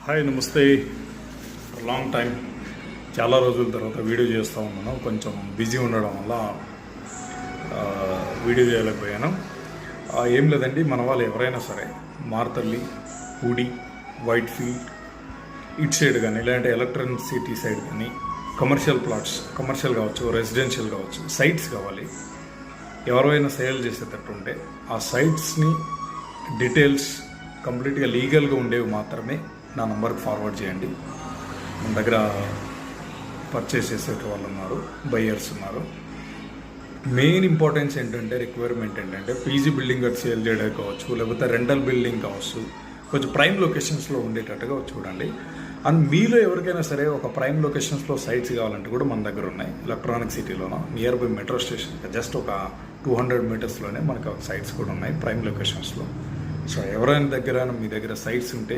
Hi నమస్తే. Long time, చాలా రోజుల తర్వాత వీడియో చేస్తూ ఉన్నాను. కొంచెం బిజీ ఉండడం వల్ల వీడియో చేయలేకపోయాను. ఏం లేదండి, మన వాళ్ళు ఎవరైనా సరే మార్తల్లి, పూడి, వైట్ ఫీల్డ్ ఇటు సైడ్ కానీ లేదంటే ఎలక్ట్రానిసిటీ సైడ్ కానీ కమర్షియల్ ప్లాట్స్, కమర్షియల్ కావచ్చు, రెసిడెన్షియల్ కావచ్చు, సైట్స్ కావాలి. ఎవరైనా సేల్ చేసేటట్టు ఉంటే ఆ సైట్స్ని డీటెయిల్స్ కంప్లీట్గా లీగల్గా ఉండేవి మాత్రమే నా నంబర్కి ఫార్వర్డ్ చేయండి. మన దగ్గర పర్చేస్ చేసే వాళ్ళు ఉన్నారు, బయ్యర్స్ ఉన్నారు. మెయిన్ ఇంపార్టెన్స్ ఏంటంటే, రిక్వైర్మెంట్ ఏంటంటే పీజీ బిల్డింగ్ అది సేల్ చేయడం కావచ్చు, లేకపోతే రెంటల్ బిల్డింగ్ కావచ్చు, కొంచెం ప్రైమ్ లొకేషన్స్లో ఉండేటట్టుగా చూడండి. అండ్ మీలో ఎవరికైనా సరే ఒక ప్రైమ్ లొకేషన్స్లో సైట్స్ కావాలంటే కూడా మన దగ్గర ఉన్నాయి. ఎలక్ట్రానిక్ సిటీలోనో near by metro station just ఒక 200 మీటర్స్లోనే మనకు సైట్స్ కూడా ఉన్నాయి ప్రైమ్ లొకేషన్స్లో. సో ఎవరైనా దగ్గర మీ దగ్గర సైట్స్ ఉంటే